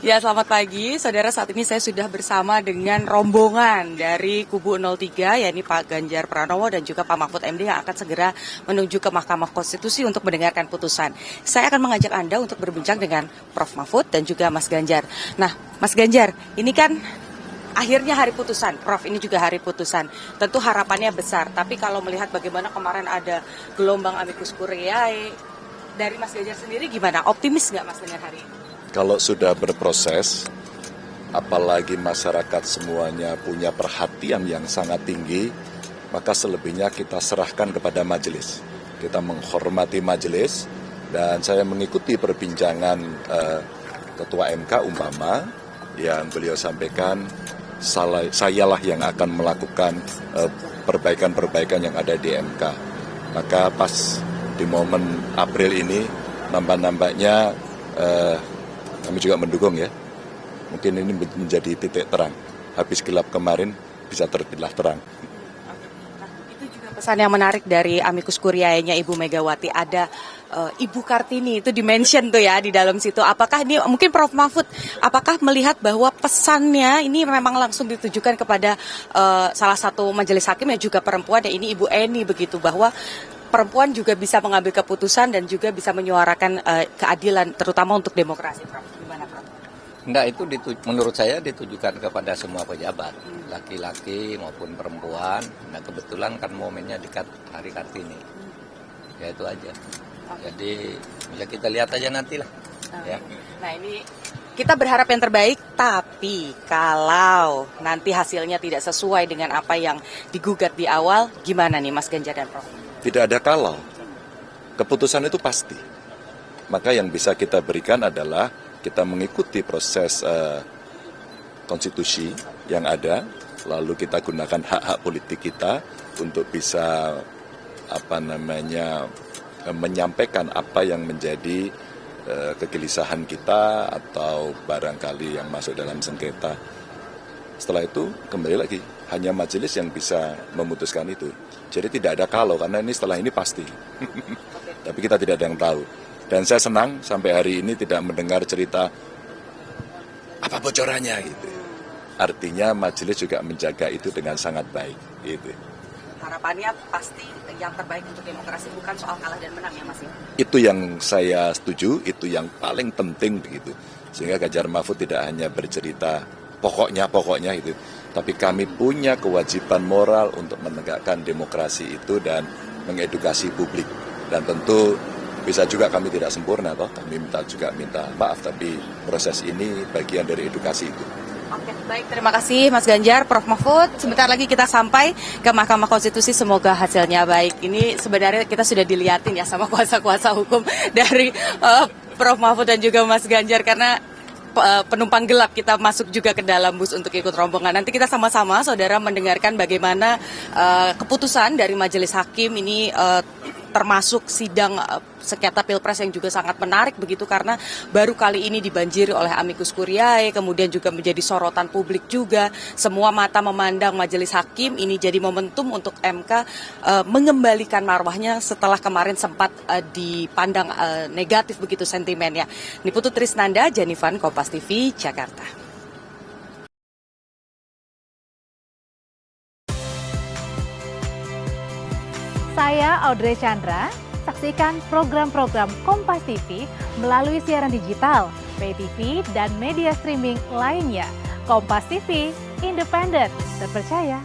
Ya, selamat pagi. Saudara, saat ini saya sudah bersama dengan rombongan dari kubu 03, yakni Pak Ganjar Pranowo dan juga Pak Mahfud MD yang akan segera menuju ke Mahkamah Konstitusi untuk mendengarkan putusan. Saya akan mengajak Anda untuk berbincang dengan Prof. Mahfud dan juga Mas Ganjar. Nah, Mas Ganjar, ini kan akhirnya hari putusan, Prof, ini juga hari putusan. Tentu harapannya besar, tapi kalau melihat bagaimana kemarin ada gelombang amicus curiae, dari Mas Ganjar sendiri gimana? Optimis nggak Mas dengan hari ini? Kalau sudah berproses, apalagi masyarakat semuanya punya perhatian yang sangat tinggi, maka selebihnya kita serahkan kepada majelis. Kita menghormati majelis, dan saya mengikuti perbincangan Ketua MK umpama yang beliau sampaikan, sayalah yang akan melakukan perbaikan-perbaikan yang ada di MK. Maka pas di momen April ini, nambah-nambahnya kami juga mendukung ya. Mungkin ini menjadi titik terang. Habis gelap kemarin bisa terbitlah terang. Nah, itu juga pesan yang menarik dari amicus curiae-nya Ibu Megawati. Ada Ibu Kartini, itu di-mention tuh ya di dalam situ. Apakah ini, mungkin Prof. Mahfud, apakah melihat bahwa pesannya ini memang langsung ditujukan kepada salah satu majelis hakim yang juga perempuan, ya ini Ibu Eni begitu, bahwa perempuan juga bisa mengambil keputusan dan juga bisa menyuarakan keadilan, terutama untuk demokrasi, Prof. Gimana, Prof? Enggak, itu menurut saya ditujukan kepada semua pejabat, laki-laki maupun perempuan. Nah, kebetulan kan momennya dekat Hari Kartini. Ya itu aja. Jadi bisa kita lihat aja nantilah. Ya. Nah, ini kita berharap yang terbaik, tapi kalau nanti hasilnya tidak sesuai dengan apa yang digugat di awal, gimana nih Mas Ganjar dan Prof? Tidak ada kalau. Keputusan itu pasti. Maka yang bisa kita berikan adalah kita mengikuti proses konstitusi yang ada, lalu kita gunakan hak-hak politik kita untuk bisa menyampaikan apa yang menjadi kegelisahan kita atau barangkali yang masuk dalam sengketa. Setelah itu kembali lagi, hanya majelis yang bisa memutuskan itu. Jadi tidak ada kalau, karena ini setelah ini pasti. Tapi kita tidak ada yang tahu. Dan saya senang sampai hari ini tidak mendengar cerita apa bocorannya gitu. Artinya majelis juga menjaga itu dengan sangat baik gitu. Harapannya pasti yang terbaik untuk demokrasi, bukan soal kalah dan menang ya Mas ya? Itu yang saya setuju, itu yang paling penting begitu. Sehingga Ganjar Mahfud tidak hanya bercerita pokoknya itu, tapi kami punya kewajiban moral untuk menegakkan demokrasi itu dan mengedukasi publik. Dan tentu bisa juga kami tidak sempurna, toh kami minta maaf, tapi proses ini bagian dari edukasi itu. Oke, baik, terima kasih Mas Ganjar, Prof. Mahfud. Sebentar lagi kita sampai ke Mahkamah Konstitusi, semoga hasilnya baik. Ini sebenarnya kita sudah dilihatin ya sama kuasa-kuasa hukum dari Prof. Mahfud dan juga Mas Ganjar, karena penumpang gelap kita masuk juga ke dalam bus untuk ikut rombongan. Nanti kita sama-sama, saudara, mendengarkan bagaimana keputusan dari majelis hakim ini, termasuk sidang sengketa Pilpres yang juga sangat menarik begitu, karena baru kali ini dibanjiri oleh amicus curiae, kemudian juga menjadi sorotan publik juga. Semua mata memandang majelis hakim, ini jadi momentum untuk MK mengembalikan marwahnya setelah kemarin sempat dipandang negatif begitu sentimennya. Niputu Trisnanda, Jenifan, Kompas TV, Jakarta. Saya Audrey Chandra, saksikan program-program Kompas TV melalui siaran digital, pay TV, dan media streaming lainnya. Kompas TV, independen, terpercaya.